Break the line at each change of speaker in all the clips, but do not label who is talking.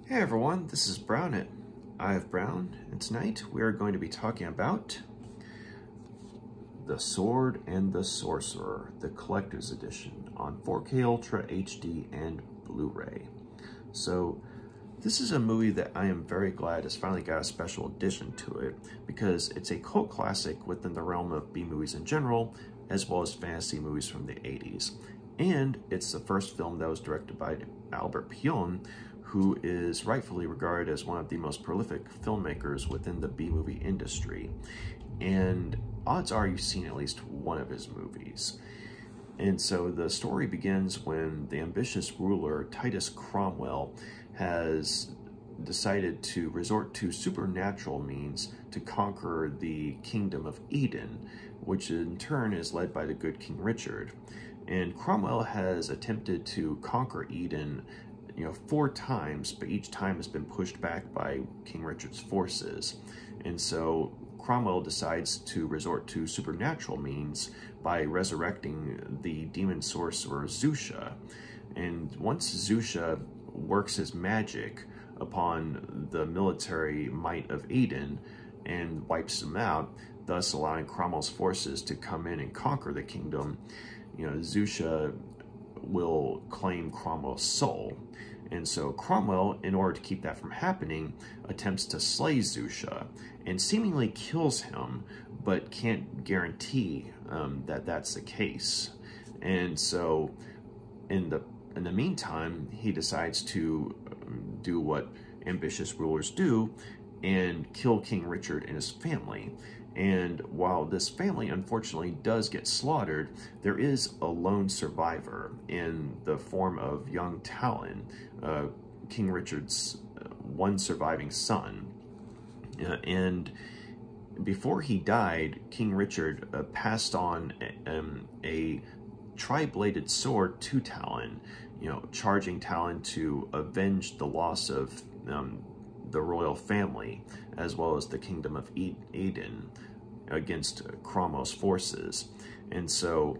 Hey everyone, this is Brown at Eye of Brown, and tonight we are going to be talking about The Sword and the Sorcerer, the Collector's Edition on 4K Ultra HD and Blu-ray. So this is a movie that I am very glad has finally got a special edition to it, because it's a cult classic within the realm of B-movies in general, as well as fantasy movies from the 80s. And it's the first film that was directed by Albert Pyun, who is rightfully regarded as one of the most prolific filmmakers within the B-movie industry. And odds are you've seen at least one of his movies. And so the story begins when the ambitious ruler Titus Cromwell has decided to resort to supernatural means to conquer the kingdom of Eden, which in turn is led by the good King Richard. And Cromwell has attempted to conquer Eden 4 times, but each time has been pushed back by King Richard's forces. And so Cromwell decides to resort to supernatural means by resurrecting the demon sorcerer Xusia. And once Xusia works his magic upon the military might of Eden and wipes them out, thus allowing Cromwell's forces to come in and conquer the kingdom, Xusia will claim Cromwell's soul. And so Cromwell, in order to keep that from happening, attempts to slay Xusia and seemingly kills him, but can't guarantee that that's the case. And so in the meantime, he decides to do what ambitious rulers do and kill King Richard and his family. And while this family unfortunately does get slaughtered, there is a lone survivor in the form of young Talon, King Richard's one surviving son. And before he died, King Richard passed on a tri-bladed sword to Talon, charging Talon to avenge the loss of the royal family, as well as the kingdom of Eden, against Cromwell's forces. And so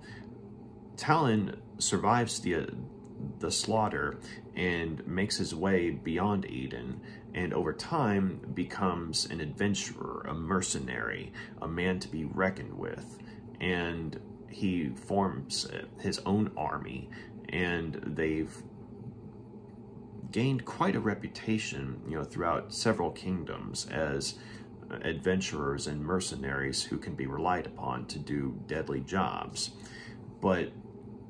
Talon survives the slaughter and makes his way beyond Eden, and over time becomes an adventurer, a mercenary, a man to be reckoned with. And he forms his own army, and they've gained quite a reputation, throughout several kingdoms as adventurers and mercenaries who can be relied upon to do deadly jobs. But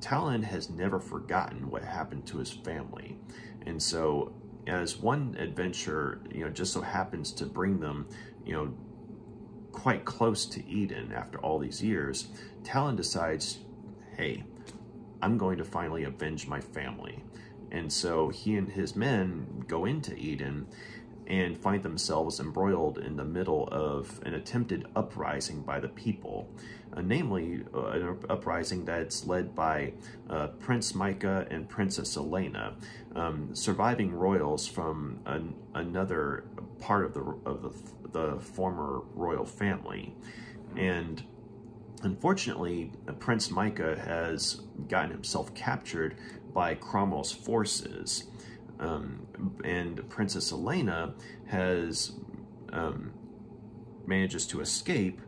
Talon has never forgotten what happened to his family. And so as one adventure, just so happens to bring them, quite close to Eden after all these years, Talon decides, hey, I'm going to finally avenge my family. And so he and his men go into Eden and find themselves embroiled in the middle of an attempted uprising by the people, namely an uprising that's led by Prince Micah and Princess Alana, surviving royals from another part of the former royal family. And unfortunately, Prince Micah has gotten himself captured by Cromwell's forces, and Princess Alana has manages to escape,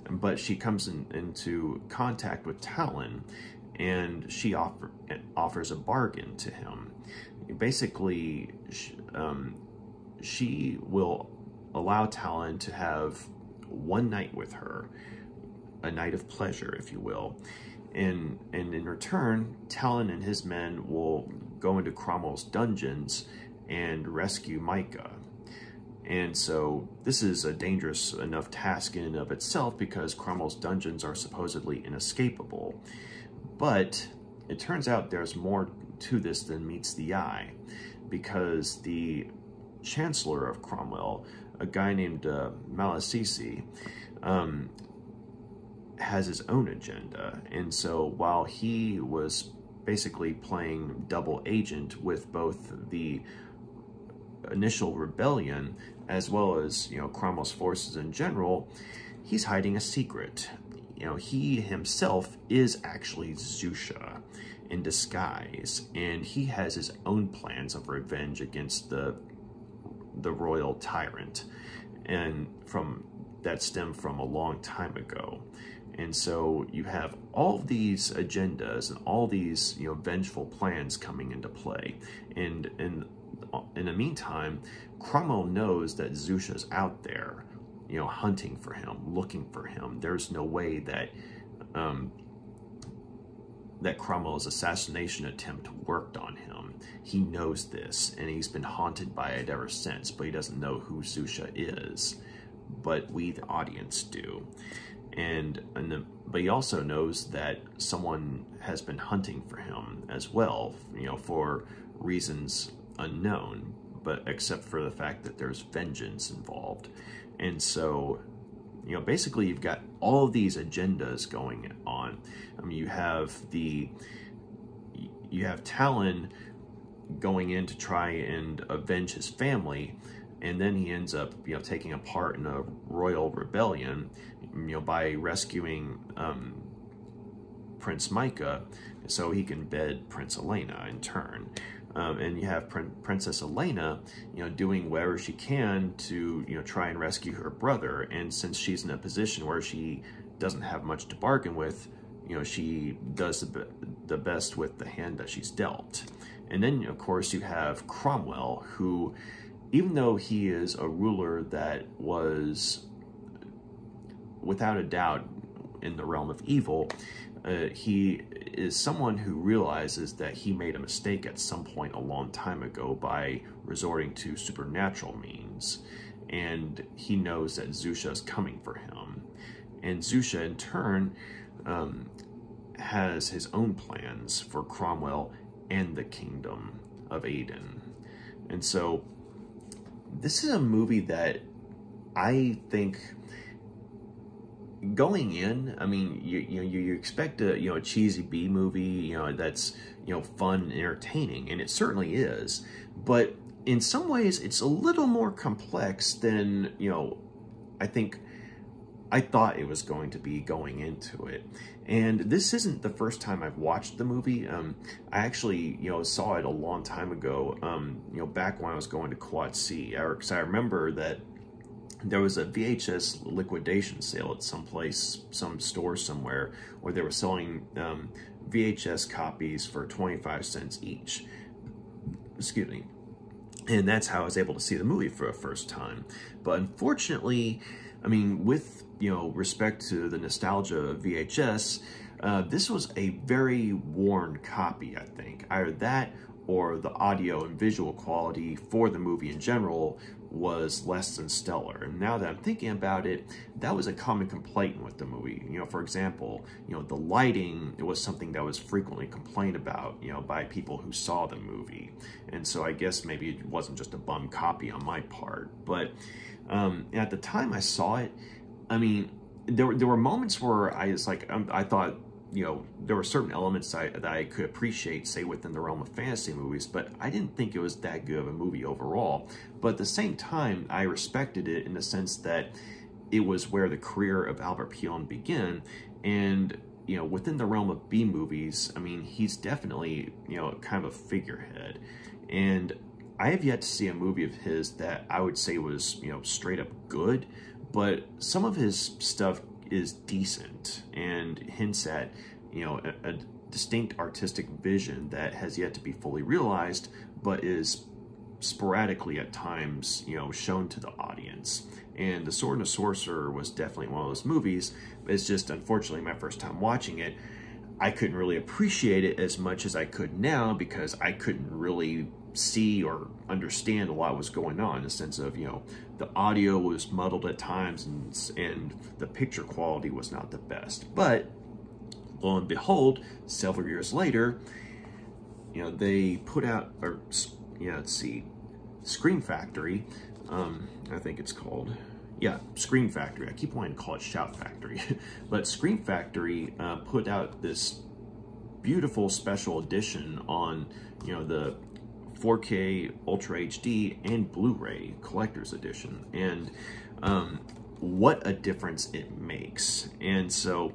but she comes into contact with Talon, and she offers a bargain to him. Basically, she will allow Talon to have one night with her, a night of pleasure, if you will. And in return, Talon and his men will go into Cromwell's dungeons and rescue Micah. And so this is a dangerous enough task in and of itself, because Cromwell's dungeons are supposedly inescapable. But it turns out there's more to this than meets the eye, because the Chancellor of Cromwell, a guy named Malasisi, has his own agenda. And so while he was basically playing double agent with both the initial rebellion as well as Cromwell's forces in general, he's hiding a secret. He himself is actually Xusia in disguise, and he has his own plans of revenge against the the royal tyrant, and that stem from a long time ago. And so you have all of these agendas and all these, you know, vengeful plans coming into play. And in the meantime, Cromwell knows that Xusia's out there, you know, hunting for him, looking for him. There's no way that that Cromwell's assassination attempt worked on him. He knows this, and he's been haunted by it ever since, but he doesn't know who Xusia is. But we, the audience, do. But he also knows that someone has been hunting for him as well, you know, for reasons unknown, but except for the fact that there's vengeance involved. And so, you know, basically you've got all of these agendas going on. I mean, you have Talon going in to try and avenge his family, and then he ends up, you know, taking a part in a royal rebellion, you know, by rescuing Prince Micah so he can bed Princess Alana in turn. And you have Princess Alana, you know, doing whatever she can to, you know, try and rescue her brother. And since she's in a position where she doesn't have much to bargain with, you know, she does the best with the hand that she's dealt. And then, of course, you have Cromwell, who, even though he is a ruler that was, without a doubt, in the realm of evil, he is someone who realizes that he made a mistake at some point a long time ago by resorting to supernatural means. And he knows that Xusia is coming for him. And Xusia, in turn, has his own plans for Cromwell and the kingdom of Aden. And so this is a movie that I think, going in, I mean, you expect a cheesy B movie, that's fun and entertaining, and it certainly is. But in some ways, it's a little more complex than I thought it was going to be going into it. And this isn't the first time I've watched the movie. I actually, saw it a long time ago, back when I was going to Quad C. Because I remember that there was a VHS liquidation sale at some store somewhere, where they were selling VHS copies for 25 cents each. Excuse me. And that's how I was able to see the movie for the first time. But unfortunately, I mean, with respect to the nostalgia of VHS, this was a very worn copy, I think. Either that or the audio and visual quality for the movie in general was less than stellar. And now that I'm thinking about it, that was a common complaint with the movie. For example, the lighting was something that was frequently complained about, by people who saw the movie. And so I guess maybe it wasn't just a bum copy on my part. But at the time I saw it, I mean, there were moments where I was like, I thought, there were certain elements that I could appreciate, say, within the realm of fantasy movies, but I didn't think it was that good of a movie overall. But at the same time, I respected it in the sense that it was where the career of Albert Pyun began. And, within the realm of B movies, I mean, he's definitely, kind of a figurehead. And I have yet to see a movie of his that I would say was, straight up good, but some of his stuff is decent and hints at, a distinct artistic vision that has yet to be fully realized, but is sporadically at times, shown to the audience. And The Sword and the Sorcerer was definitely one of those movies. It's just, unfortunately, my first time watching it, I couldn't really appreciate it as much as I could now, because I couldn't really see or understand a lot was going on, in the sense of, the audio was muddled at times, and the picture quality was not the best. But lo and behold, several years later, they put out, let's see, Scream Factory, I think it's called. Yeah, Scream Factory. I keep wanting to call it Shout Factory. But Scream Factory put out this beautiful special edition on, the 4K Ultra HD and Blu-ray collector's edition. And what a difference it makes. And so,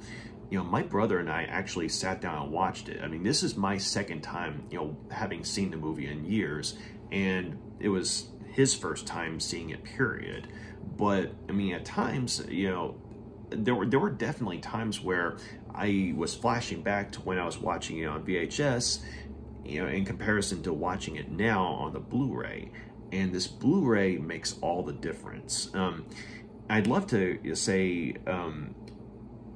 my brother and I actually sat down and watched it. I mean, this is my second time, having seen the movie in years. And it was his first time seeing it, period. But I mean, at times, you know, there were definitely times where I was flashing back to when I was watching it on VHS, you know, in comparison to watching it now on the Blu-ray. And this Blu-ray makes all the difference. I'd love to say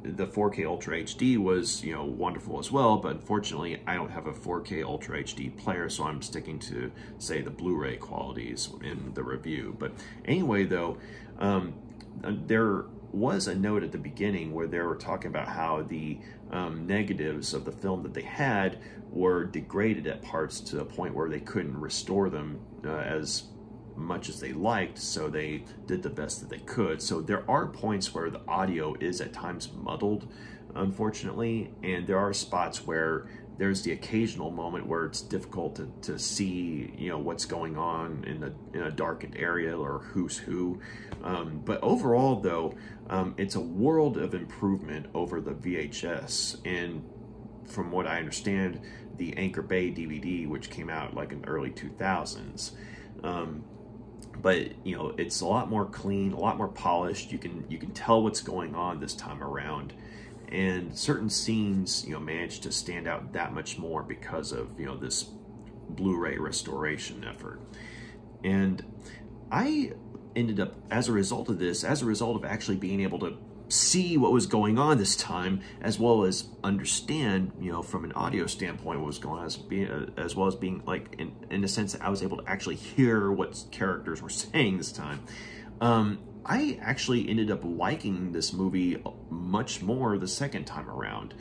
the 4K Ultra HD was, you know, wonderful as well, but unfortunately I don't have a 4K Ultra HD player, so I'm sticking to, say, the Blu-ray qualities in the review. But anyway, though, there was a note at the beginning where they were talking about how the negatives of the film that they had were degraded at parts to the point where they couldn't restore them as much as they liked, so they did the best that they could. So there are points where the audio is at times muddled, unfortunately, and there are spots where there's the occasional moment where it's difficult to see, you know, what's going on in a darkened area or who's who. But overall, though, it's a world of improvement over the VHS. And from what I understand, the Anchor Bay DVD, which came out like in the early 2000s. But you know, it's a lot more clean, a lot more polished. You can tell what's going on this time around, and certain scenes, you know, manage to stand out that much more because of, you know, this Blu-ray restoration effort. And I ended up, as a result of this, as a result of actually being able to see what was going on this time, as well as understand, you know, from an audio standpoint what was going on, as well as being like in a sense that I was able to actually hear what characters were saying this time. I actually ended up liking this movie much more the second time around.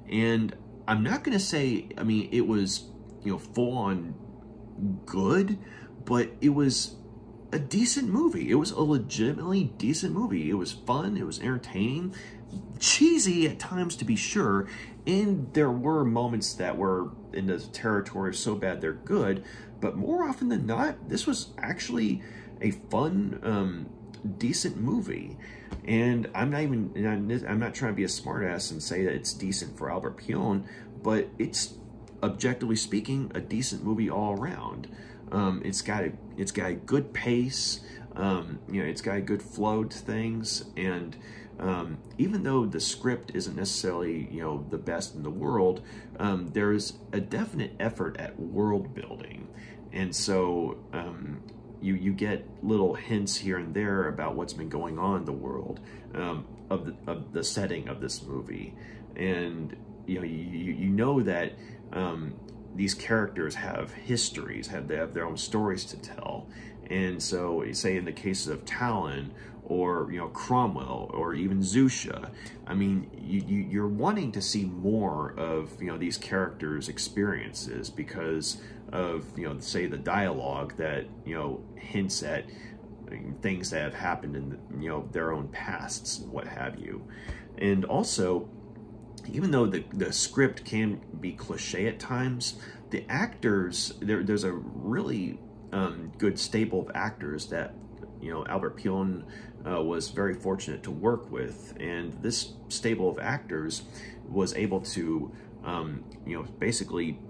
And I'm not going to say, I mean, it was, you know, full on good, but it was a decent movie. It was a legitimately decent movie. It was fun, it was entertaining, cheesy at times to be sure, and there were moments that were in the territory of so bad they're good, but more often than not, this was actually a fun, decent movie. And I'm not trying to be a smartass and say that it's decent for Albert Pyun, but it's, objectively speaking, a decent movie all around. It's got a good pace, you know, it's got a good flow to things, and even though the script isn't necessarily, you know, the best in the world, there's a definite effort at world building, and so you get little hints here and there about what's been going on in the world of the setting of this movie, and you know that these characters have histories, they have their own stories to tell. And so, say in the cases of Talon, or, you know, Cromwell, or even Xusia, I mean, you're wanting to see more of, you know, these characters' experiences because of, you know, say the dialogue that, you know, hints at things that have happened in, you know, their own pasts and what have you. And also, even though the script can be cliche at times, the actors, there's a really good stable of actors that, you know, Albert Pyun was very fortunate to work with, and this stable of actors was able to, you know, basically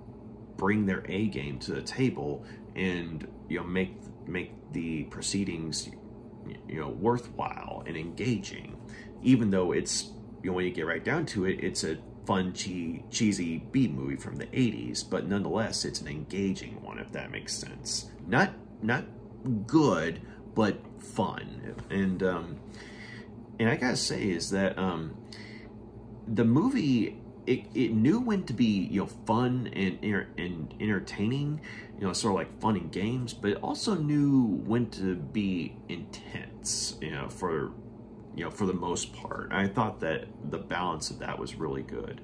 bring their A game to the table and, you know, make the proceedings, you know, worthwhile and engaging, even though it's, you know, when you get right down to it, it's a fun, cheesy B movie from the 80s, but nonetheless, it's an engaging one, if that makes sense. Not good, but fun. And I gotta say is that the movie, it knew when to be, you know, fun and entertaining, you know, sort of like fun and games, but it also knew when to be intense, you know, for the most part. I thought that the balance of that was really good.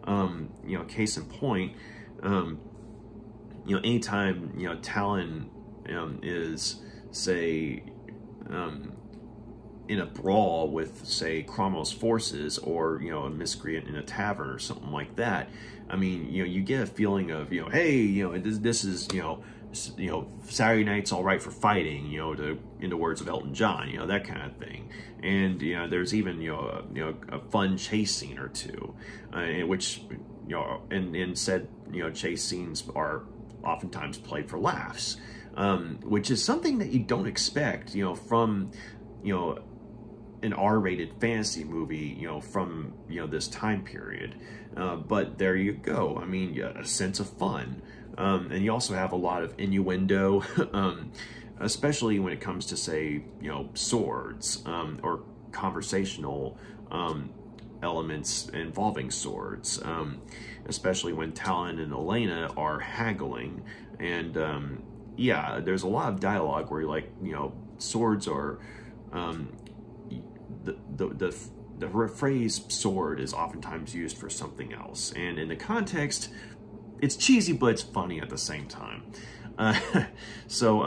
You know, case in point, you know, anytime, you know, Talon is, say, in a brawl with, say, Cromwell's forces, or, you know, a miscreant in a tavern or something like that, I mean, you know, you get a feeling of, you know, hey, you know, this is, you know, Saturday night's all right for fighting, you know, in the words of Elton John, you know, that kind of thing. And, you know, there's even, you know, a fun chase scene or two, in which, you know, and said, you know, chase scenes are oftentimes played for laughs. which is something that you don't expect, you know, from, you know, an R-rated fantasy movie, you know, from, you know, this time period. But there you go. I mean, a sense of fun. And you also have a lot of innuendo, especially when it comes to, say, you know, swords, or conversational elements involving swords, especially when Talon and Alana are haggling. And yeah, there's a lot of dialogue where you're like, you know, swords are, the phrase sword is oftentimes used for something else, and in the context, it's cheesy, but it's funny at the same time. So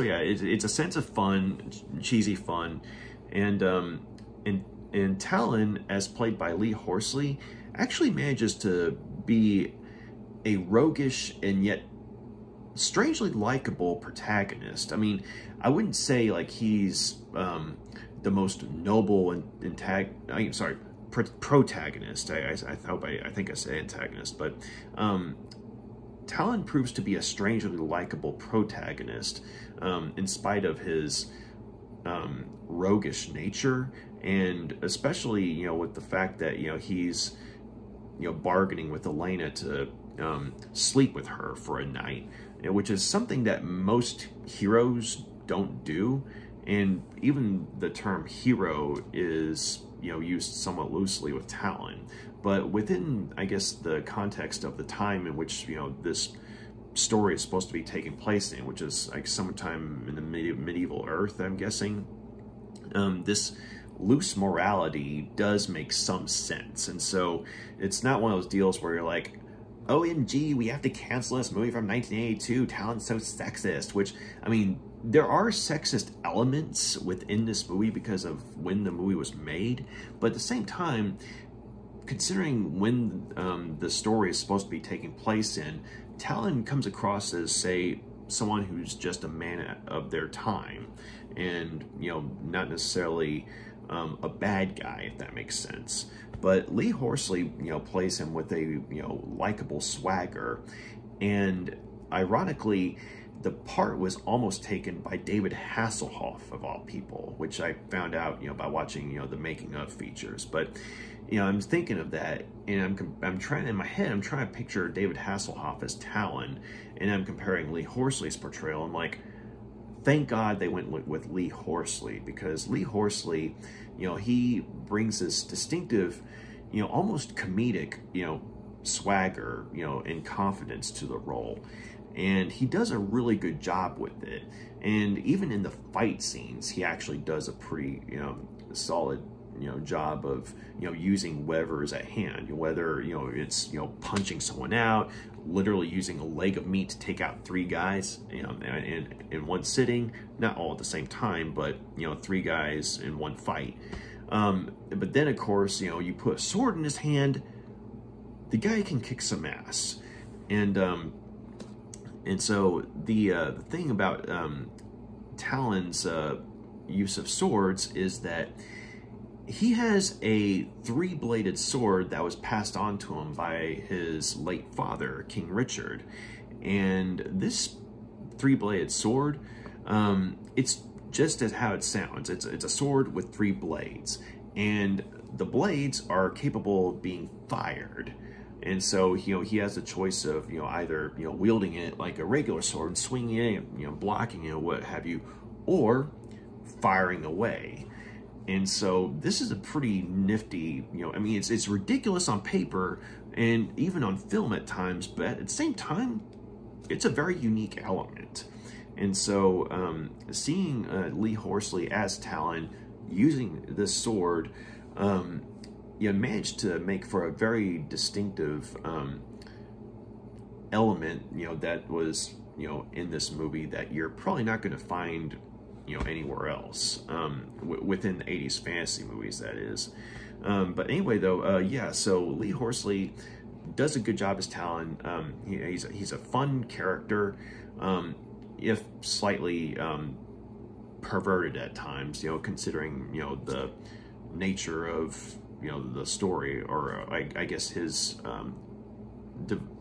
yeah, it's a sense of fun, cheesy fun, and Talon, as played by Lee Horsley, actually manages to be a roguish and yet strangely likable protagonist. I mean, I wouldn't say like he's the most noble and protagonist. I think I said antagonist, but Talon proves to be a strangely likable protagonist, in spite of his roguish nature, and especially, you know, with the fact that, you know, he's, you know, bargaining with Alana to sleep with her for a night, which is something that most heroes don't do. And even the term hero is, you know, used somewhat loosely with Talon. But within, I guess, the context of the time in which, you know, this story is supposed to be taking place in, which is like sometime in the medieval Earth, I'm guessing, this loose morality does make some sense. And so it's not one of those deals where you're like, OMG, we have to cancel this movie from 1982, Talon's so sexist, which, I mean, there are sexist elements within this movie because of when the movie was made, but at the same time, considering when the story is supposed to be taking place in, Talon comes across as, say, someone who's just a man of their time, and, you know, not necessarily a bad guy, if that makes sense. But Lee Horsley, you know, plays him with a, you know, likable swagger, and ironically, the part was almost taken by David Hasselhoff, of all people, which I found out, you know, by watching, you know, the making of features. But, you know, I'm thinking of that, and I'm trying, in my head, I'm trying to picture David Hasselhoff as Talon, and I'm comparing Lee Horsley's portrayal. I'm like, thank God they went with Lee Horsley, because Lee Horsley, you know, he brings this distinctive, you know, almost comedic, you know, swagger, you know, and confidence to the role. And he does a really good job with it. And even in the fight scenes, he actually does a pretty, you know, solid, you know, job of, you know, using whatever is at hand, whether, you know, it's, you know, punching someone out, literally using a leg of meat to take out 3 guys, you know, in one sitting, not all at the same time, but, you know, 3 guys in one fight. But then, of course, you know, you put a sword in his hand, the guy can kick some ass. And so the thing about Talon's use of swords is that he has a 3-bladed sword that was passed on to him by his late father, King Richard. And this 3-bladed sword, it's just as how it sounds. It's a sword with 3 blades, and the blades are capable of being fired. And so, you know, he has the choice of, you know, either, you know, wielding it like a regular sword and swinging it, you know, blocking it, what have you, or firing away. And so this is a pretty nifty, you know, I mean, it's ridiculous on paper and even on film at times, but at the same time, it's a very unique element. And so seeing Lee Horsley as Talon using this sword, you know, managed to make for a very distinctive element, you know, that was, you know, in this movie that you're probably not going to find, you know, anywhere else, within the 80s fantasy movies, that is. But anyway, though, yeah, so Lee Horsley does a good job as Talon. He's a fun character, if slightly perverted at times, you know, considering, you know, the nature of, you know, the story, or I guess his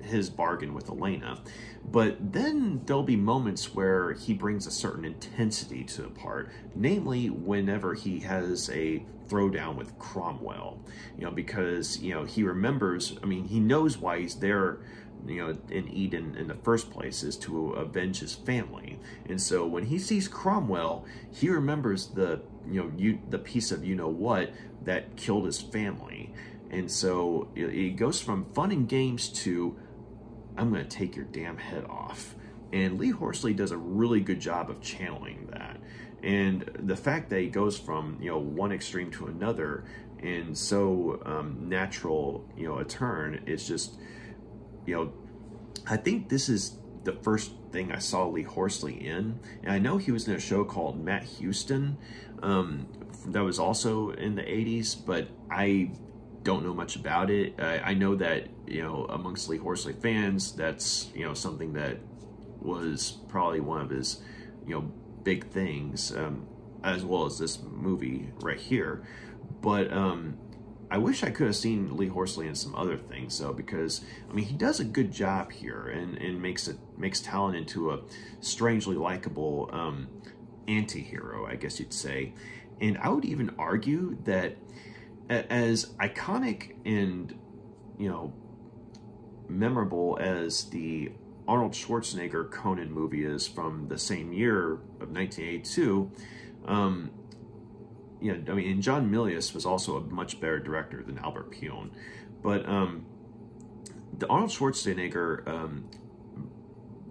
his bargain with Alana. But then there'll be moments where he brings a certain intensity to the part, namely whenever he has a throwdown with Cromwell, because, he remembers, he knows why he's there, in Eden in the first place, is to avenge his family. And so when he sees Cromwell, he remembers the piece of what that killed his family. And so it goes from fun and games to, I'm going to take your damn head off. And Lee Horsley does a really good job of channeling that. And the fact that he goes from, one extreme to another in so natural, a turn, it's just, I think this is the first thing I saw Lee Horsley in. And I know he was in a show called Matt Houston that was also in the 80s, but I don't know much about it. I know that, amongst Lee Horsley fans, that's, something that was probably one of his, big things, as well as this movie right here. But I wish I could have seen Lee Horsley in some other things, though, because, he does a good job here and makes Talon into a strangely likable anti-hero, I guess you'd say. And I would even argue that as iconic and, memorable as the Arnold Schwarzenegger Conan movie is from the same year of 1982, and John Milius was also a much better director than Albert Pyun. But the Arnold Schwarzenegger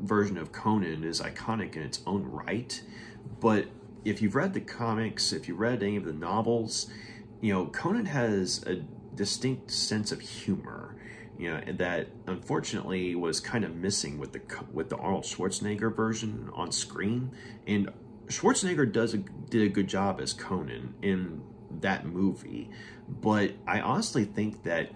version of Conan is iconic in its own right. But if you've read the comics, if you read any of the novels, Conan has a distinct sense of humor, that unfortunately was kind of missing with the Arnold Schwarzenegger version on screen. And Schwarzenegger did a good job as Conan in that movie, but I honestly think that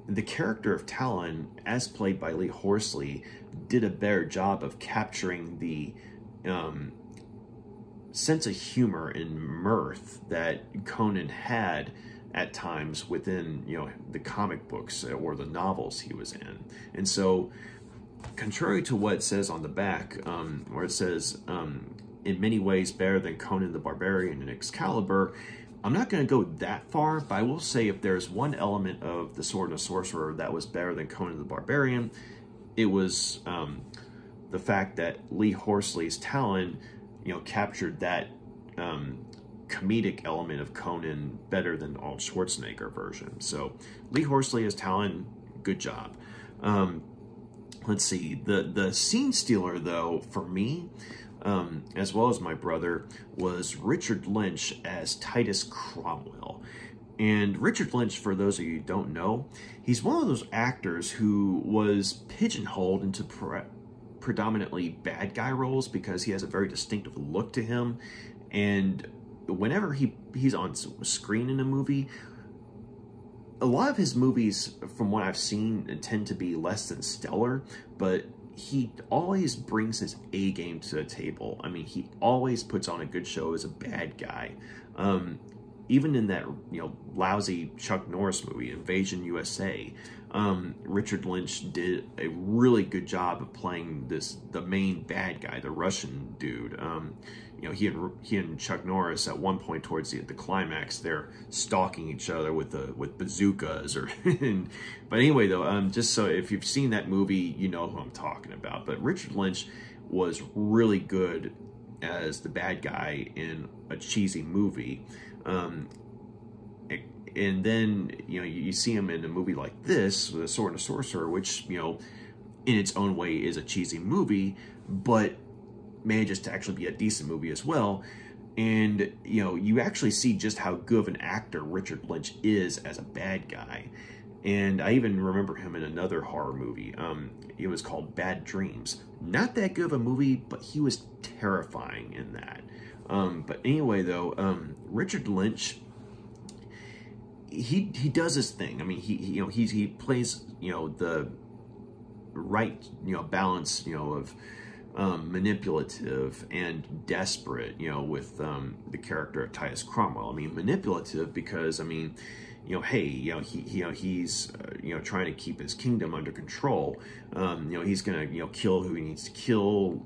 the character of Talon, as played by Lee Horsley, did a better job of capturing the sense of humor and mirth that Conan had at times within, the comic books or the novels he was in. And so, contrary to what it says on the back, where it says, in many ways better than Conan the Barbarian and Excalibur, I'm not going to go that far, but I will say if there's one element of The Sword and the Sorcerer that was better than Conan the Barbarian, it was the fact that Lee Horsley's Talon, captured that comedic element of Conan better than the Arnold Schwarzenegger version. So Lee Horsley as Talon, good job. Let's see, the scene stealer, though, for me, as well as my brother, was Richard Lynch as Titus Cromwell. And Richard Lynch, for those of you who don't know, he's one of those actors who was pigeonholed into predominantly bad guy roles because he has a very distinctive look to him. And whenever he's on screen in a movie, a lot of his movies, from what I've seen, tend to be less than stellar, but he always brings his A game to the table. He always puts on a good show as a bad guy. Even in that, lousy Chuck Norris movie, Invasion USA, Richard Lynch did a really good job of playing the main bad guy, the Russian dude. He and Chuck Norris at one point towards the climax, they're stalking each other with bazookas but anyway, though, just so if you've seen that movie, you know who I'm talking about. But Richard Lynch was really good as the bad guy in a cheesy movie. And then, you see him in a movie like this, The Sword and the Sorcerer, which, in its own way is a cheesy movie, but manages to actually be a decent movie as well. And, you actually see just how good of an actor Richard Lynch is as a bad guy. And I even remember him in another horror movie. It was called Bad Dreams. Not that good of a movie, but he was terrifying in that. But anyway, though, Richard Lynch, he does his thing. He plays, the right, balance, of manipulative and desperate, with the character of Titus Cromwell. Manipulative because, hey, he's trying to keep his kingdom under control. He's gonna kill who he needs to kill,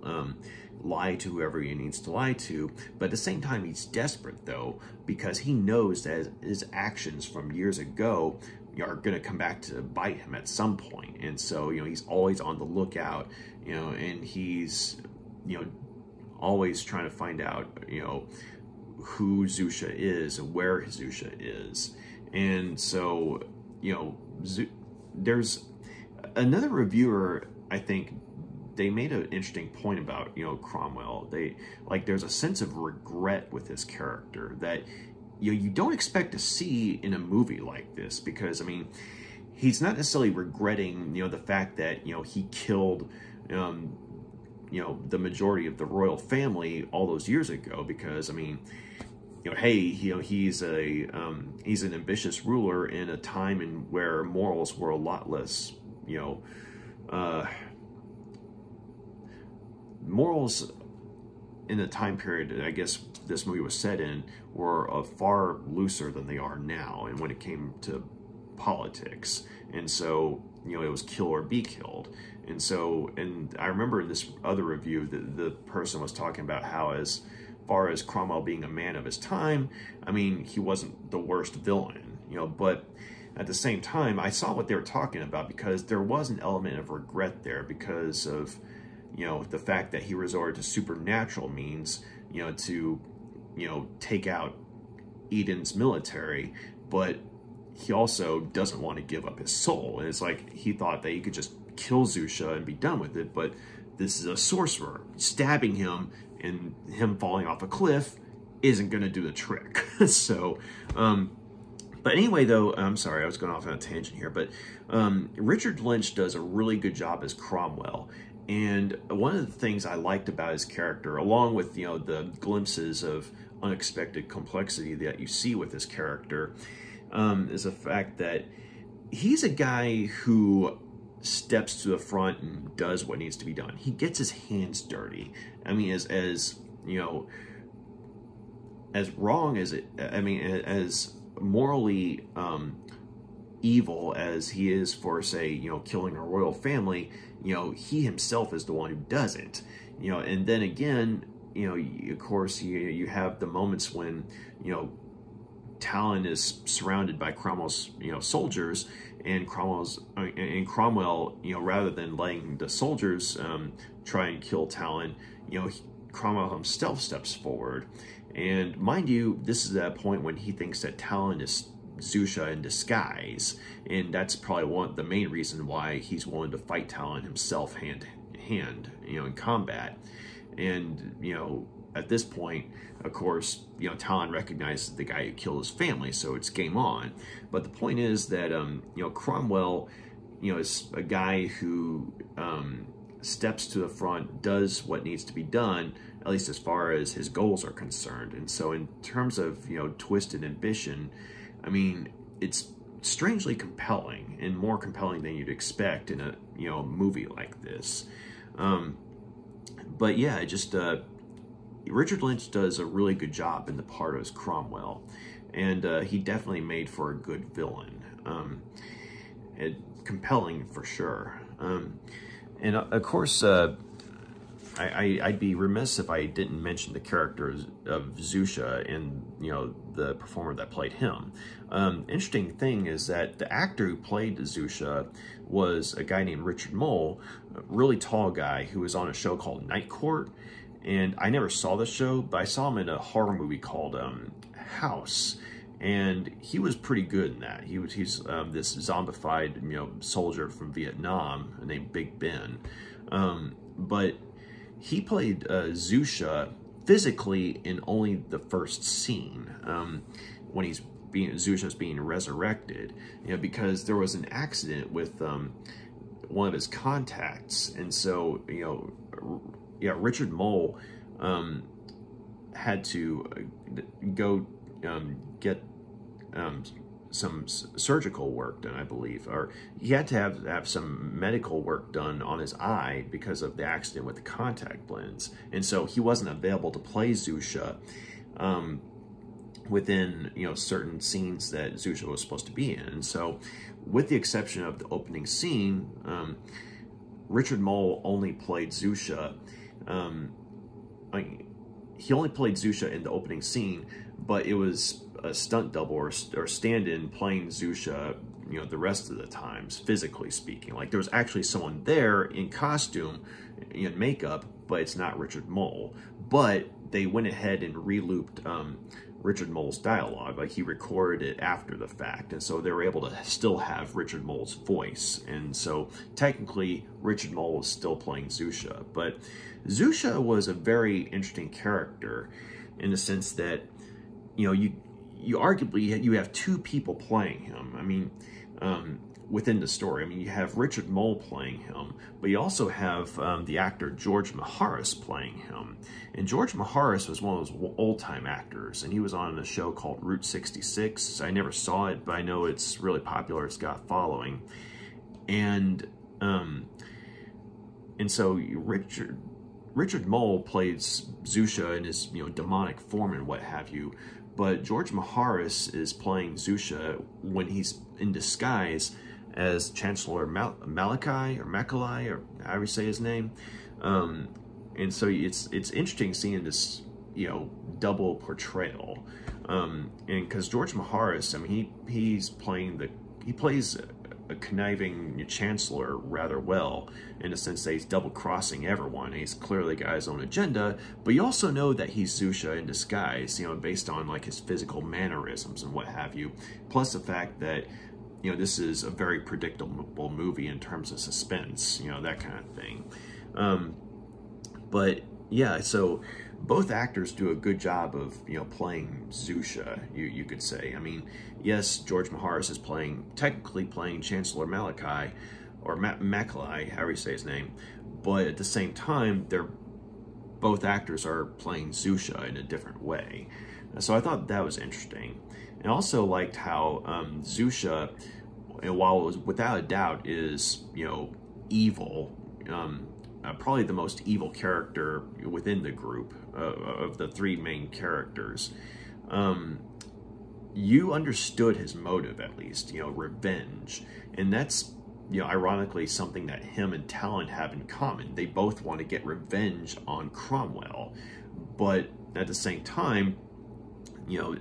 lie to whoever he needs to lie to. But at the same time, he's desperate though, because he knows that his actions from years ago are going to come back to bite him at some point. And so he's always on the lookout, and he's always trying to find out who Xusia is and where Xusia is. And so there's another reviewer, I think, they made an interesting point about Cromwell. There's a sense of regret with his character that you don't expect to see in a movie like this, because I mean, he's not necessarily regretting the fact that he killed the majority of the royal family all those years ago, because I mean, hey, he's an ambitious ruler in a time in where morals were a lot less, morals in the time period I guess this movie was set in were far looser than they are now, and when it came to politics. And so it was kill or be killed. And so, and I remember in this other review that the person was talking about how, as far as Cromwell being a man of his time, I mean, he wasn't the worst villain, but at the same time, I saw what they were talking about, because there was an element of regret there because of the fact that he resorted to supernatural means to take out Eden's military, but he also doesn't want to give up his soul. And it's like he thought that he could just kill Xusia and be done with it, but this is a sorcerer. Stabbing him and him falling off a cliff isn't going to do the trick. So, but anyway, though, I'm sorry, I was going off on a tangent here, but Richard Lynch does a really good job as Cromwell. And one of the things I liked about his character, along with the glimpses of unexpected complexity that you see with his character, is the fact that he's a guy who steps to the front and does what needs to be done. He gets his hands dirty. I mean, as wrong as it, I mean, as morally evil as he is for, say, killing a royal family, he himself is the one who does it. And then again, of course, you have the moments when, Talon is surrounded by Cromwell's, soldiers, and Cromwell, rather than letting the soldiers try and kill Talon, Cromwell himself steps forward. And mind you, this is that point when he thinks that Talon is Xusia in disguise, and that's probably the main reason why he's willing to fight Talon himself hand to hand, in combat. And at this point, of course, Talon recognizes the guy who killed his family, so it's game on. But the point is that Cromwell, is a guy who steps to the front, does what needs to be done, at least as far as his goals are concerned. And so in terms of twisted ambition, I mean, it's strangely compelling, and more compelling than you'd expect in a movie like this. But yeah, Richard Lynch does a really good job in the part as Cromwell, and he definitely made for a good villain, and compelling for sure. And of course, I'd be remiss if I didn't mention the character of Xusia and the performer that played him. Interesting thing is that the actor who played Xusia was a guy named Richard Moll, a really tall guy who was on a show called Night Court. And I never saw the show, but I saw him in a horror movie called House, and he was pretty good in that. He's this zombified soldier from Vietnam named Big Ben, but he played Xusia physically in only the first scene when Xusia's being resurrected, because there was an accident with one of his contacts, and so yeah, Richard Moll had to go get some surgical work done, I believe, or he had to have some medical work done on his eye because of the accident with the contact lens, and so he wasn't available to play Xusia. within, you know, certain scenes that Xusia was supposed to be in. And so, with the exception of the opening scene, Richard Moll only played Xusia. He only played Xusia in the opening scene, but it was a stunt double or stand-in playing Xusia, you know, the rest of the times, physically speaking. Like, there was actually someone there in costume, in makeup, but it's not Richard Moll. But they went ahead and re-looped Richard Moll's dialogue. Like, he recorded it after the fact, and so they were able to still have Richard Moll's voice. And so technically Richard Moll was still playing Xusia. But Xusia was a very interesting character in the sense that, you know, you arguably, you have two people playing him. I mean, within the story. I mean, you have Richard Moll playing him, but you also have the actor George Maharis playing him. And George Maharis was one of those old-time actors, and he was on a show called Route 66. I never saw it, but I know it's really popular. It's got following. And so Richard Moll plays Xusia in his, you know, demonic form and what have you, but George Maharis is playing Xusia when he's in disguise as Chancellor Malachi, or however you say his name. And so it's interesting seeing this, you know, double portrayal. And because George Maharis, I mean, he plays a conniving chancellor rather well, in the sense that he's double-crossing everyone. He's clearly got his own agenda, but you also know that he's Xusia in disguise, you know, based on like his physical mannerisms and what have you. Plus the fact that, you know, this is a very predictable movie in terms of suspense, you know, that kind of thing. But yeah, so both actors do a good job of, you know, playing Xusia, you could say. I mean, yes, George Maharis is technically playing Chancellor Malachi, or Macaulay, however you say his name, but at the same time, both actors are playing Xusia in a different way. So I thought that was interesting. And I also liked how Xusia, while it was without a doubt is, you know, evil, probably the most evil character within the group of the three main characters, you understood his motive, at least, you know, revenge. And that's, you know, ironically something that him and Talon have in common. They both want to get revenge on Cromwell, but at the same time, you know,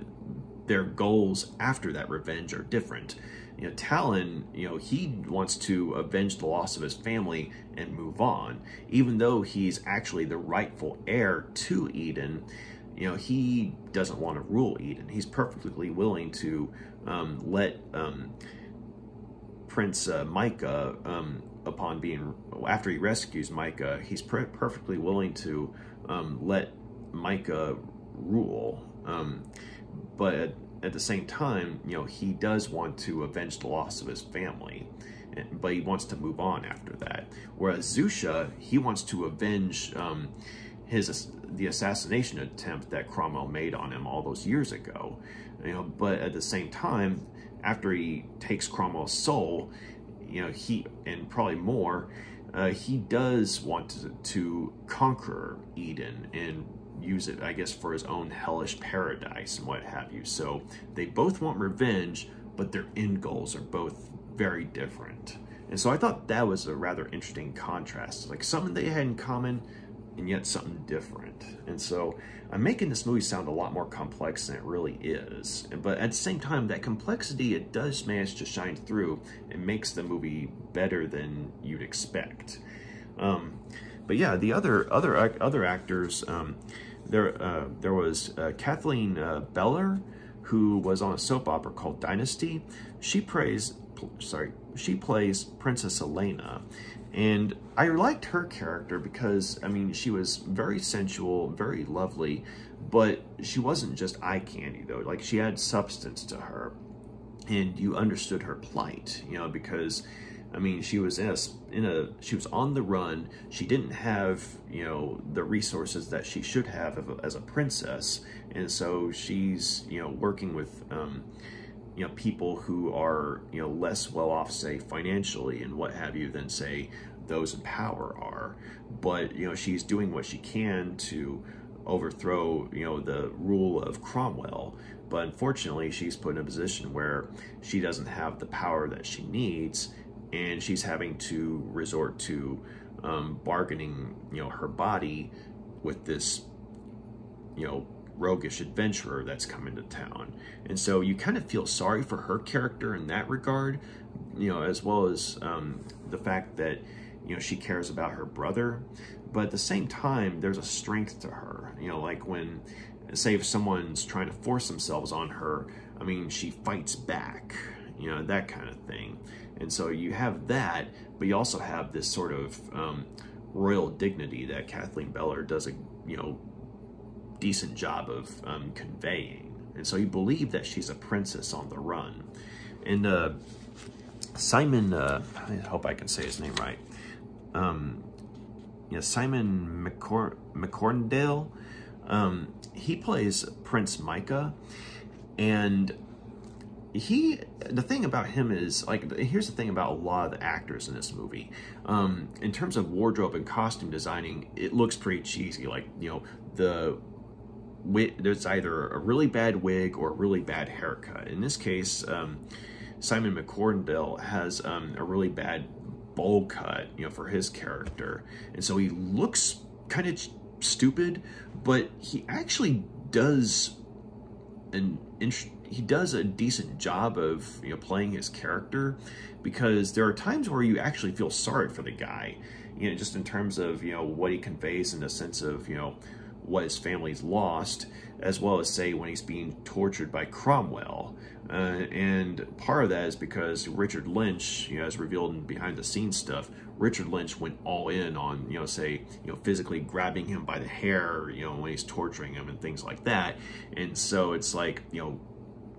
their goals after that revenge are different. You know, Talon, you know, he wants to avenge the loss of his family and move on. Even though he's actually the rightful heir to Eden, you know, he doesn't want to rule Eden. He's perfectly willing to let Prince Micah, after he rescues Micah, he's perfectly willing to let Micah rule. But at the same time, you know, he does want to avenge the loss of his family, but he wants to move on after that. Whereas Xusia, he wants to avenge the assassination attempt that Cromwell made on him all those years ago. You know, but at the same time, after he takes Cromwell's soul, you know, and probably more, he does want to conquer Eden and use it, I guess, for his own hellish paradise and what have you. So they both want revenge, but their end goals are both very different. And so I thought that was a rather interesting contrast, like something they had in common and yet something different. And so I'm making this movie sound a lot more complex than it really is, but at the same time, that complexity, it does manage to shine through and makes the movie better than you'd expect. But yeah, the other actors, there was Kathleen Beller, who was on a soap opera called Dynasty. She plays Princess Alana, and I liked her character because, I mean, she was very sensual, very lovely, but she wasn't just eye candy though. Like, she had substance to her, and you understood her plight, you know, because, I mean, she was she was on the run. She didn't have, you know, the resources that she should have as a princess, and so she's, you know, working with you know, people who are, you know, less well off, say, financially and what have you, than, say, those in power are. But, you know, she's doing what she can to overthrow, you know, the rule of Cromwell. But unfortunately, she's put in a position where she doesn't have the power that she needs, and she's having to resort to bargaining, you know, her body with this, you know, roguish adventurer that's come into town. And so you kind of feel sorry for her character in that regard, you know, as well as the fact that, you know, she cares about her brother. But at the same time, there's a strength to her, you know, like when, say, if someone's trying to force themselves on her, I mean, she fights back, you know, that kind of thing. And so you have that, but you also have this sort of royal dignity that Kathleen Beller does a, you know, decent job of conveying. And so you believe that she's a princess on the run. And Simon, I hope I can say his name right. Yeah, Simon MacCorkindale. He plays Prince Micah, and the thing about him is, like, here's the thing about a lot of the actors in this movie. In terms of wardrobe and costume designing, it looks pretty cheesy. Like, you know, there's either a really bad wig or a really bad haircut. In this case, Simon MacCorkindale has a really bad bowl cut, you know, for his character. And so he looks kind of stupid, but he actually does a decent job of, you know, playing his character, because there are times where you actually feel sorry for the guy, you know, just in terms of, you know, what he conveys in the sense of, you know, what his family's lost, as well as, say, when he's being tortured by Cromwell. And part of that is because Richard Lynch, you know, as revealed in behind-the-scenes stuff, Richard Lynch went all in on, you know, say, you know, physically grabbing him by the hair, you know, when he's torturing him and things like that. And so it's like, you know,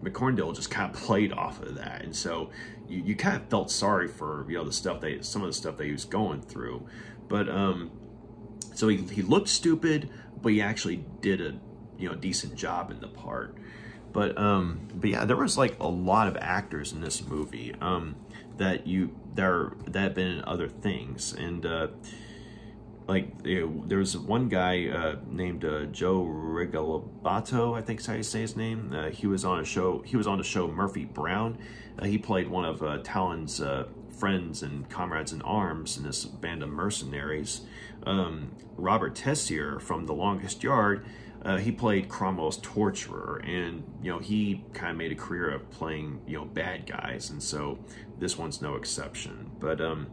MacCorkindale just kind of played off of that. And so you kind of felt sorry for, you know, some of the stuff that he was going through. But so he looked stupid, but he actually did a, you know, decent job in the part. But yeah, there was like a lot of actors in this movie that have been in other things, and like, you know, there was one guy named Joe Rigalabato, I think is how you say his name. He was on a show. He was on the show Murphy Brown. He played one of Talon's friends and comrades in arms in this band of mercenaries. Robert Tessier from The Longest Yard. He played Cromwell's torturer, and, you know, he kind of made a career of playing, you know, bad guys, and so this one's no exception. But and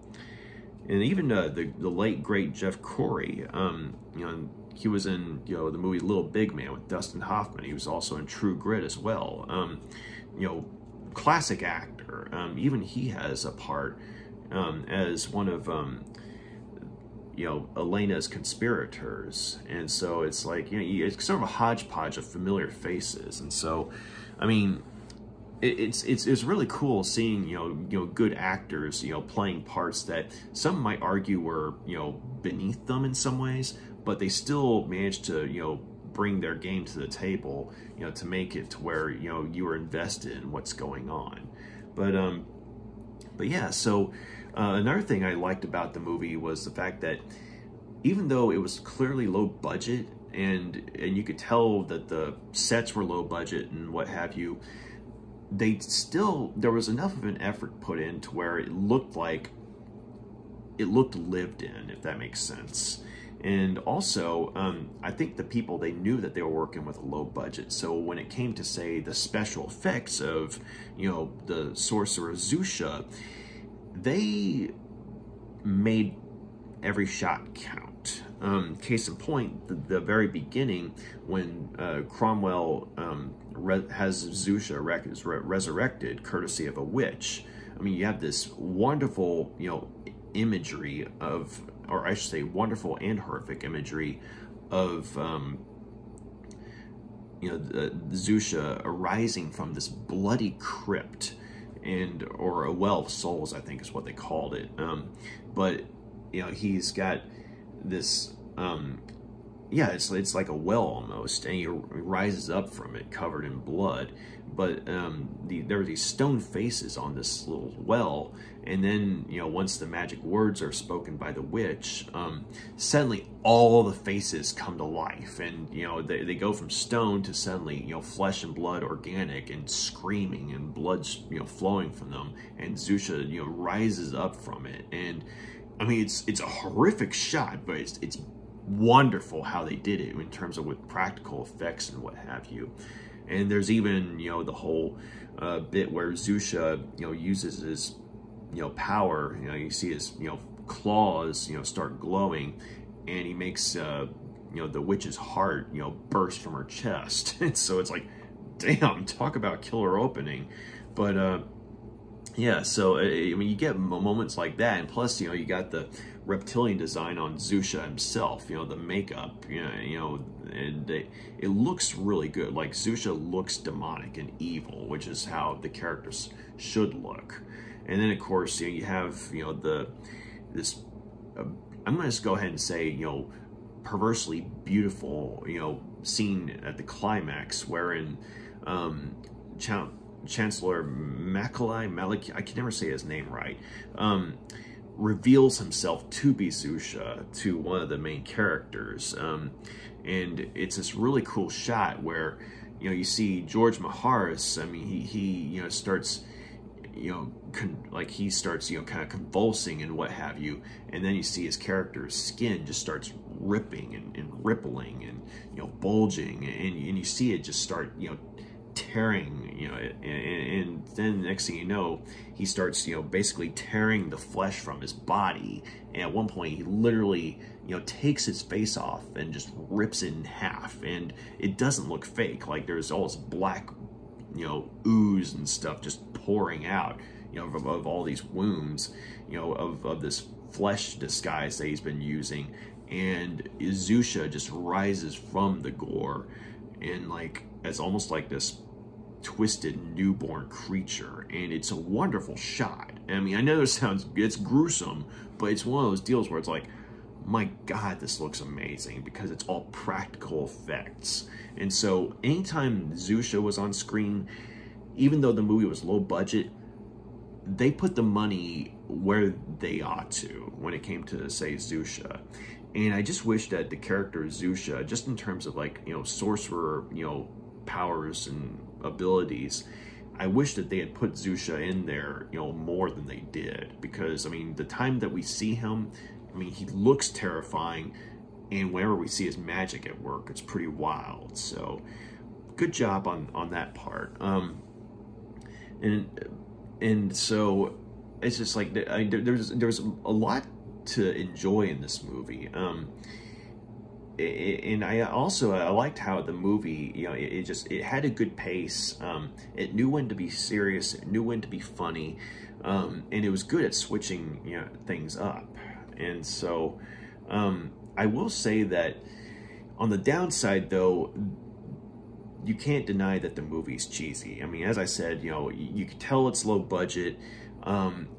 even the late great Jeff Corey, you know, he was in, you know, the movie Little Big Man with Dustin Hoffman. He was also in True Grit as well. You know, classic actor. Even he has a part as one of you know, Elena's conspirators. And so it's like, you know, it's sort of a hodgepodge of familiar faces. And so, I mean, it's really cool seeing, you know, good actors, you know, playing parts that some might argue were, you know, beneath them in some ways, but they still managed to, you know, bring their game to the table, you know, to make it to where, you know, you were invested in what's going on. But yeah, so another thing I liked about the movie was the fact that even though it was clearly low budget, and you could tell that the sets were low budget and what have you, there was enough of an effort put in to where it looked lived in, if that makes sense. And also, I think the people, they knew that they were working with a low budget. So when it came to, say, the special effects of, you know, the Sorcerer Xusia, they made every shot count. Case in point, the very beginning, when Cromwell has Xusia resurrected courtesy of a witch. I mean, you have this wonderful, you know, imagery of, or I should say wonderful and horrific imagery of, you know, the Xusia arising from this bloody crypt, or a well of souls, I think is what they called it. But, you know, he's got this yeah, it's like a well almost, and he rises up from it covered in blood. But there are these stone faces on this little well, and then, you know, once the magic words are spoken by the witch, suddenly all the faces come to life, and, you know, they go from stone to suddenly, you know, flesh and blood, organic, and screaming, and blood's, you know, flowing from them, and Xusia, you know, rises up from it. And I mean, it's a horrific shot, but it's wonderful how they did it in terms of with practical effects and what have you. And there's even, you know, the whole bit where Xusia, you know, uses his, you know, power. You know, you see his, you know, claws, you know, start glowing, and he makes, you know, the witch's heart, you know, burst from her chest. And so it's like, damn, talk about killer opening. But yeah, so I mean, you get moments like that, and plus, you know, you got the reptilian design on Xusia himself, you know, the makeup, you know, and it looks really good. Like, Xusia looks demonic and evil, which is how the characters should look. And then, of course, you know, you have, you know, this I'm gonna just go ahead and say, you know, perversely beautiful, you know, scene at the climax wherein Chancellor Maliki, I can never say his name right, reveals himself to be Xusia to one of the main characters. And it's this really cool shot where, you know, you see George Maharis. I mean, he you know, starts, you know, he starts, you know, kind of convulsing and what have you, and then you see his character's skin just starts ripping and rippling and, you know, bulging, and you see it just start, you know, tearing, you know, and then next thing you know, he starts, you know, basically tearing the flesh from his body, and at one point he literally, you know, takes his face off and just rips it in half, and it doesn't look fake. Like, there's all this black, you know, ooze and stuff just pouring out, you know, of all these wounds, you know, of this flesh disguise that he's been using, and Xusia just rises from the gore, and like, it's almost like this twisted newborn creature, and it's a wonderful shot. I mean, I know it's gruesome, but it's one of those deals where it's like, my God, this looks amazing, because it's all practical effects. And so anytime Xusia was on screen, even though the movie was low budget, they put the money where they ought to when it came to, say, Xusia. And I just wish that the character Xusia, just in terms of, like, you know, sorcerer, you know, powers and abilities, I wish that they had put Xusia in there, you know, more than they did. Because, I mean, the time that we see him, I mean, he looks terrifying, and whenever we see his magic at work, it's pretty wild. So, good job on that part. And so it's just like, there's a lot to enjoy in this movie. And I liked how the movie, you know, it had a good pace. It knew when to be serious, it knew when to be funny, and it was good at switching, you know, things up. And so I will say that on the downside, though, you can't deny that the movie's cheesy. I mean, as I said, you know, you can tell it's low budget.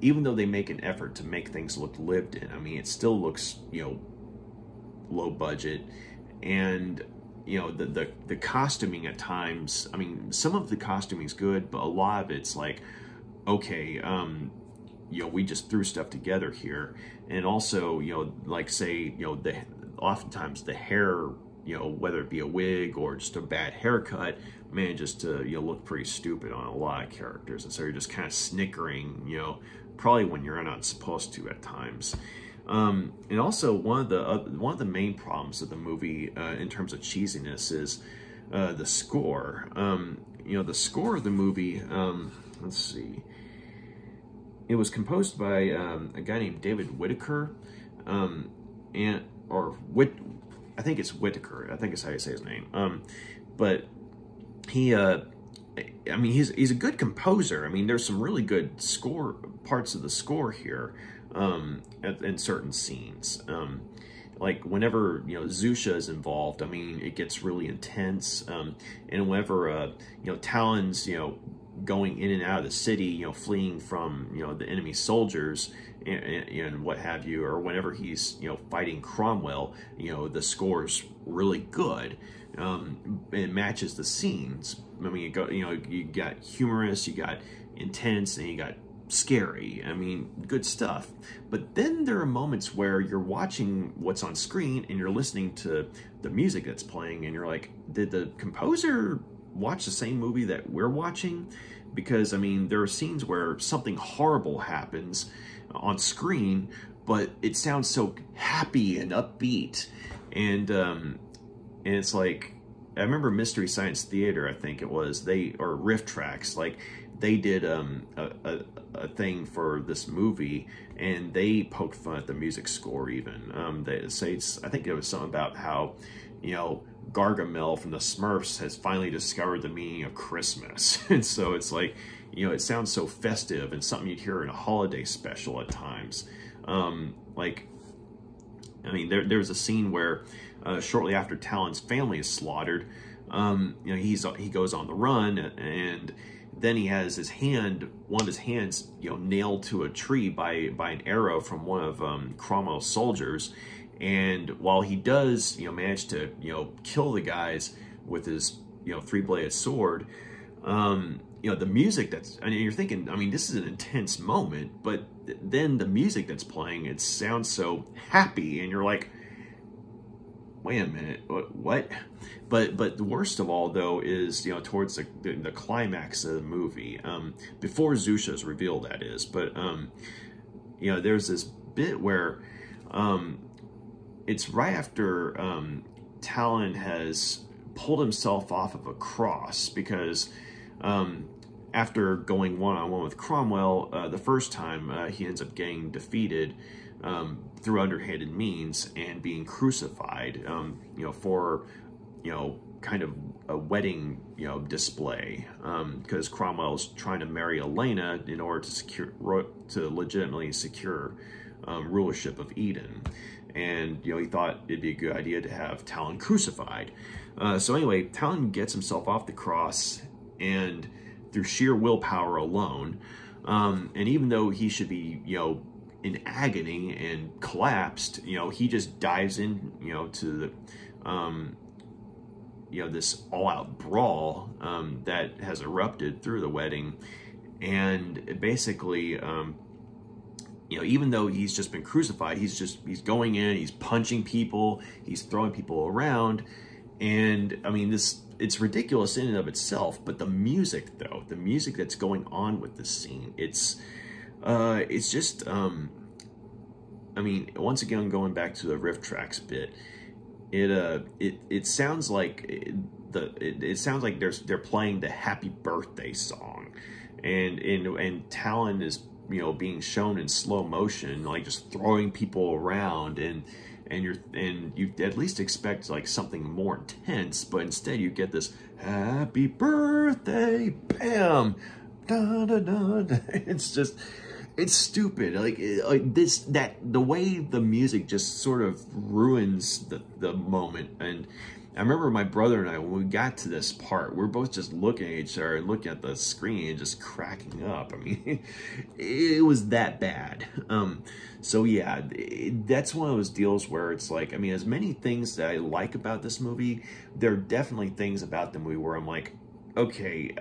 Even though they make an effort to make things look lived in, I mean, it still looks, you know, low budget. And, you know, the costuming at times, I mean, some of the costuming's good, but a lot of it's like, okay, you know, we just threw stuff together here. And also, you know, like, say, you know, oftentimes the hair, you know, whether it be a wig or just a bad haircut, manages to, you know, look pretty stupid on a lot of characters. And so you're just kind of snickering, you know, probably when you're not supposed to at times. And also one of the main problems of the movie in terms of cheesiness is the score. You know, the score of the movie, let's see, it was composed by a guy named David Whitaker, I think it's Whitaker. I think it's how you say his name. But he, I mean, he's a good composer. I mean, there's some really good parts of the score here, in certain scenes. Like whenever, you know, Xusia is involved, I mean, it gets really intense. And whenever, you know, Talon's, you know, going in and out of the city, you know, fleeing from, you know, the enemy soldiers and what have you, or whenever he's, you know, fighting Cromwell, you know, the score's really good. It matches the scenes. I mean, you know, you got humorous, you got intense, and you got scary. I mean, good stuff. But then there are moments where you're watching what's on screen and you're listening to the music that's playing, and you're like, did the composer watch the same movie that we're watching? Because, I mean, there are scenes where something horrible happens on screen, but it sounds so happy and upbeat. And it's like, I remember Mystery Science Theater, I think it was, or Riff Tracks, like, they did a thing for this movie, and they poked fun at the music score even. They say, I think it was something about how, you know, Gargamel from the Smurfs has finally discovered the meaning of Christmas. And so it's like, you know, it sounds so festive and something you'd hear in a holiday special at times. Like, I mean, there's a scene where shortly after Talon's family is slaughtered, you know, he goes on the run, and then he has one of his hands, you know, nailed to a tree by an arrow from one of Cromwell's soldiers. And while he does, you know, manage to, you know, kill the guys with his, you know, three-bladed sword, you know, the music that's, and you're thinking, I mean, this is an intense moment, but then the music that's playing, it sounds so happy, and you're like, wait a minute, what? But the worst of all, though, is, you know, towards the climax of the movie, before Xusia is revealed, that is. But you know, there's this bit where it's right after Talon has pulled himself off of a cross, because after going one-on-one with Cromwell the first time, he ends up getting defeated through underhanded means and being crucified, you know, for, you know, kind of a wedding, you know, display, because Cromwell's trying to marry Alana in order to legitimately secure rulership of Eden. And, you know, he thought it'd be a good idea to have Talon crucified. So anyway, Talon gets himself off the cross, and through sheer willpower alone, and even though he should be, you know, in agony and collapsed, you know, he just dives in, you know, to the, you know, this all-out brawl that has erupted through the wedding. And basically, you know, even though he's just been crucified, he's going in, he's punching people, he's throwing people around. And I mean, it's ridiculous in and of itself, but the music, though, the music that's going on with this scene, it's just, I mean, once again, going back to the riff tracks bit, it sounds like it sounds like they're playing the Happy Birthday song, and Talon is, you know, being shown in slow motion, like just throwing people around, and you at least expect like something more intense, but instead you get this happy birthday, bam, da da da. It's stupid. Like the way the music just sort of ruins the moment. And I remember my brother and I, when we got to this part, we're both just looking at each other and looking at the screen and just cracking up. I mean, it was that bad. So yeah, that's one of those deals where it's like, I mean, as many things that I like about this movie, there are definitely things about the movie where I'm like, okay,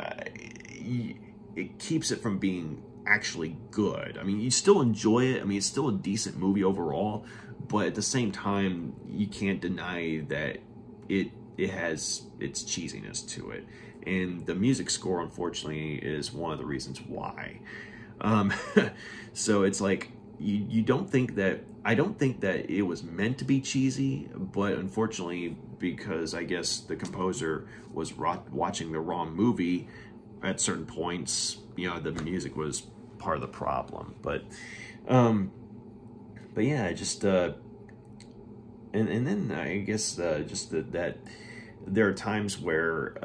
it keeps it from being actually good. I mean, you still enjoy it. I mean, it's still a decent movie overall, but at the same time, you can't deny that it has its cheesiness to it. And the music score, unfortunately, is one of the reasons why. So it's like, you don't think that, I don't think that it was meant to be cheesy, but unfortunately, because I guess the composer was watching the wrong movie at certain points, you know, the music was part of the problem. But yeah, just and then I guess just that there are times where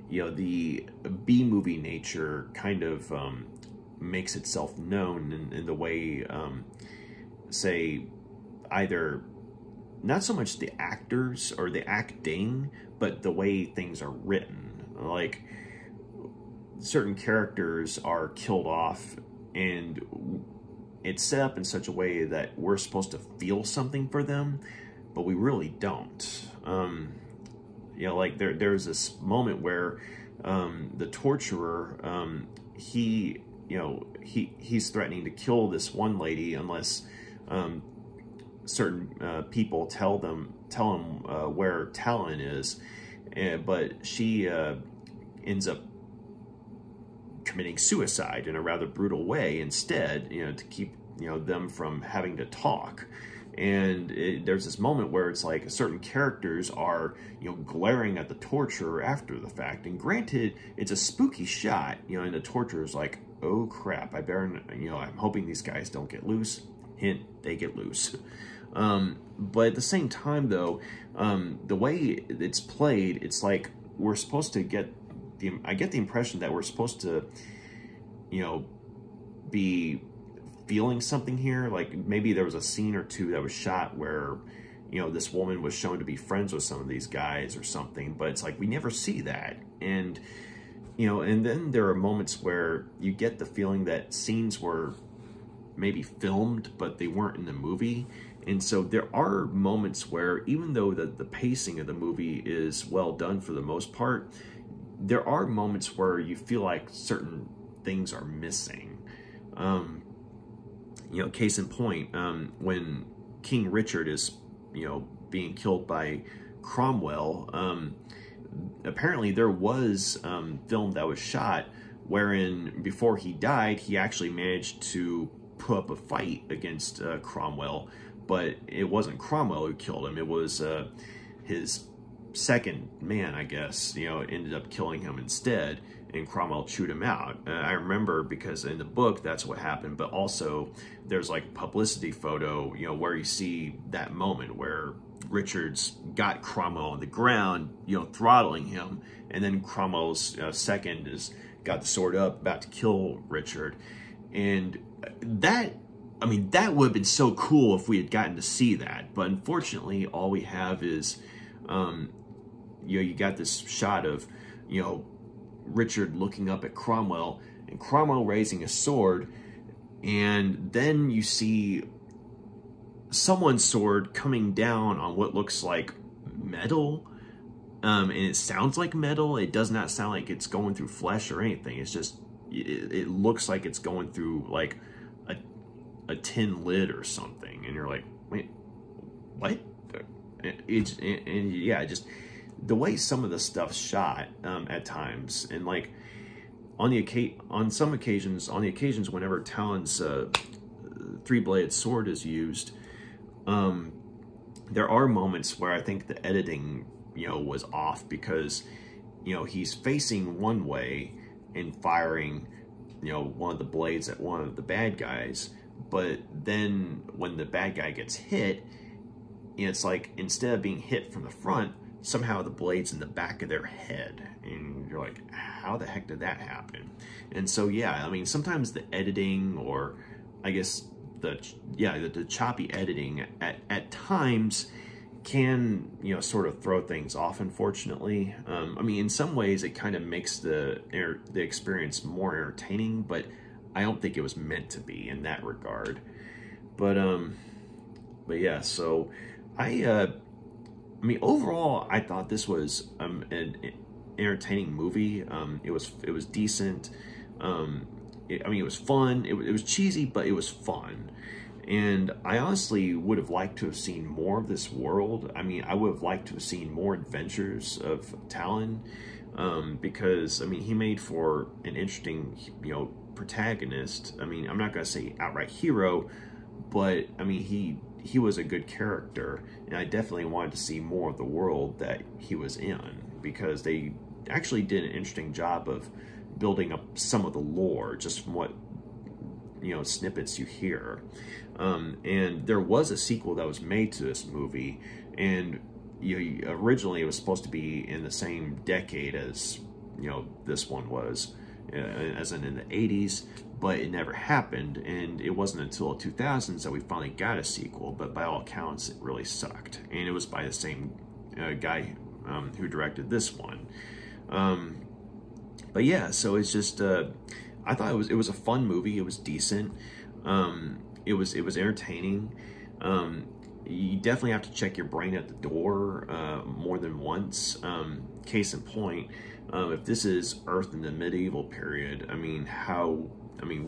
you know, the B-movie nature kind of makes itself known in the way, say, either not so much the actors or the acting, but the way things are written. Like, certain characters are killed off, and it's set up in such a way that we're supposed to feel something for them, but we really don't. You know, like there's this moment where the torturer, he's threatening to kill this one lady unless certain people tell him where Talon is, but she ends up committing suicide in a rather brutal way instead, you know, to keep, you know, them from having to talk. And there's this moment where it's like certain characters are, you know, glaring at the torturer after the fact. And granted, it's a spooky shot, you know, and the torturer's like, oh crap, I better, you know, I'm hoping these guys don't get loose. Hint, they get loose. But at the same time, though, the way it's played, it's like we're supposed to get I get the impression that we're supposed to, you know, be feeling something here. Like maybe there was a scene or two that was shot where, you know, this woman was shown to be friends with some of these guys or something, but it's like we never see that. And, you know, and then there are moments where you get the feeling that scenes were maybe filmed, but they weren't in the movie. And so there are moments where, even though the pacing of the movie is well done for the most part, there are moments where you feel like certain things are missing. You know, case in point, when King Richard is, you know, being killed by Cromwell, apparently there was film that was shot wherein before he died, he actually managed to put up a fight against Cromwell, but it wasn't Cromwell who killed him. It was his second man, I guess, you know, ended up killing him instead, and Cromwell chewed him out. I remember because in the book that's what happened, but also there's like a publicity photo, you know, where you see that moment where Richard's got Cromwell on the ground, you know, throttling him, and then Cromwell's second is got the sword up, about to kill Richard. And that, I mean, that would have been so cool if we had gotten to see that, but unfortunately all we have is you know, you got this shot of, you know, Richard looking up at Cromwell and Cromwell raising a sword, and then you see someone's sword coming down on what looks like metal, and it sounds like metal. It does not sound like it's going through flesh or anything. It's just, it looks like it's going through like a tin lid or something, and you're like, wait, what? And yeah, just the way some of the stuff's shot at times, and like on some occasions, whenever Talon's three-bladed sword is used, there are moments where I think the editing, you know, was off, because, you know, he's facing one way and firing, you know, one of the blades at one of the bad guys, but then when the bad guy gets hit, it's like instead of being hit from the front, somehow the blade's in the back of their head, and you're like, how the heck did that happen? And so yeah, I mean, sometimes the editing, or I guess the choppy editing at times can, you know, sort of throw things off, unfortunately. I mean, in some ways it kind of makes the experience more entertaining, but I don't think it was meant to be in that regard. But yeah, so I mean, overall, I thought this was an entertaining movie. It was decent. I mean, it was fun. It was cheesy, but it was fun. And I honestly would have liked to have seen more of this world. I mean, I would have liked to have seen more adventures of Talon, because, I mean, he made for an interesting, you know, protagonist. I mean, I'm not going to say outright hero, but, I mean, he was a good character, and I definitely wanted to see more of the world that he was in, because they actually did an interesting job of building up some of the lore just from what, you know, snippets you hear. And there was a sequel that was made to this movie, and, you know, originally it was supposed to be in the same decade as, you know, this one was, as in the 80s, but it never happened, and it wasn't until the 2000s that we finally got a sequel, but by all accounts, it really sucked. And it was by the same guy who directed this one. But But yeah, so it's just I thought it was a fun movie. It was decent. It was entertaining. You definitely have to check your brain at the door more than once. Case in point, if this is Earth in the medieval period, I mean,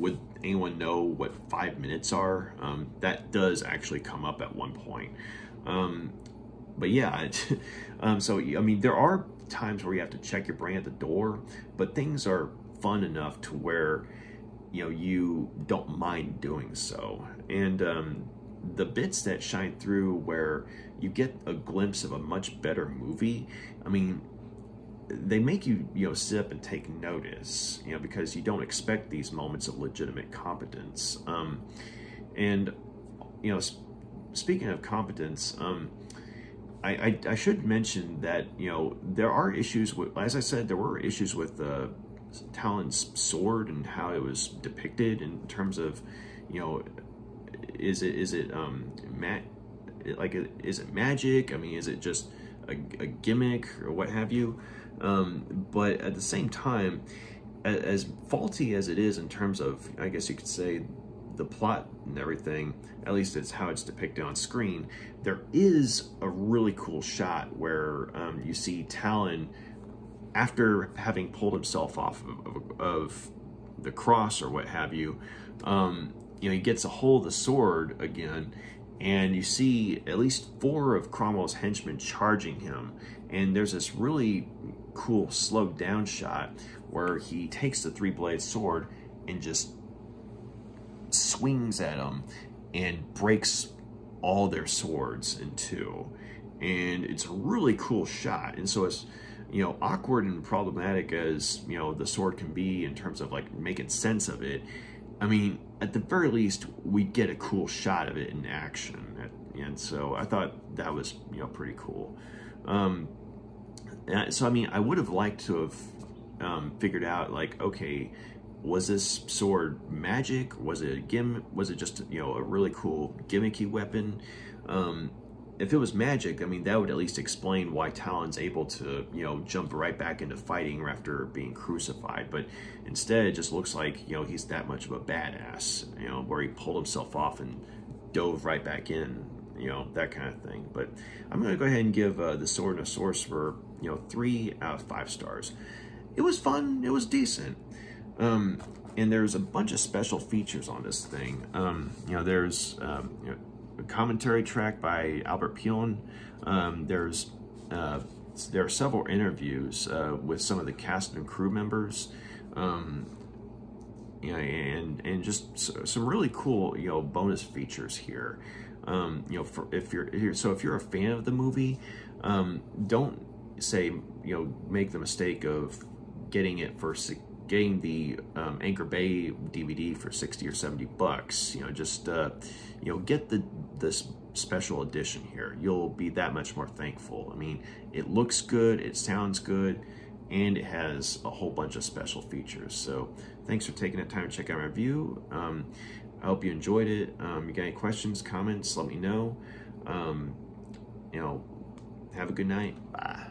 would anyone know what 5 minutes are? That does actually come up at one point. But yeah, so I mean, there are times where you have to check your brain at the door, but things are fun enough to where, you know, you don't mind doing so. And the bits that shine through where you get a glimpse of a much better movie, I mean, they make you, you know, sit up and take notice, you know, because you don't expect these moments of legitimate competence. And, you know, speaking of competence, I should mention that, you know, there are issues with, as I said, there were issues with Talon's sword and how it was depicted in terms of, you know, is it magic? I mean, is it just a gimmick or what have you? But at the same time, as faulty as it is in terms of, I guess you could say, the plot and everything, at least it's how it's depicted on screen, there is a really cool shot where you see Talon, after having pulled himself off of the cross or what have you, you know, he gets a hold of the sword again, and you see at least 4 of Cromwell's henchmen charging him. And there's this really cool slowed down shot where he takes the 3-bladed sword and just swings at them and breaks all their swords in 2. And it's a really cool shot. And so it's, you know, awkward and problematic as, you know, the sword can be in terms of like making sense of it. I mean, at the very least, we get a cool shot of it in action. And so I thought that was, you know, pretty cool. So, I mean, I would have liked to have figured out, like, okay, was this sword magic? Was it a gimmick? Was it just, you know, a really cool gimmicky weapon? If it was magic, I mean, that would at least explain why Talon's able to, you know, jump right back into fighting after being crucified. But instead, it just looks like, you know, he's that much of a badass, you know, where he pulled himself off and dove right back in, you know, that kind of thing. But I'm going to go ahead and give The Sword and the Sorcerer, you know, 3 out of 5 stars. It was fun. It was decent. And there's a bunch of special features on this thing. You know, there's, you know, a commentary track by Albert Pyun. There are several interviews with some of the cast and crew members, you know, and just some really cool, you know, bonus features here. You know, if you're a fan of the movie, don't say, you know, make the mistake of getting the Anchor Bay DVD for 60 or 70 bucks. You know, just you know, get this special edition here. You'll be that much more thankful. I mean, it looks good, it sounds good, and it has a whole bunch of special features. So thanks for taking the time to check out my review. I hope you enjoyed it. You got any questions, comments, let me know. You know, have a good night. Bye.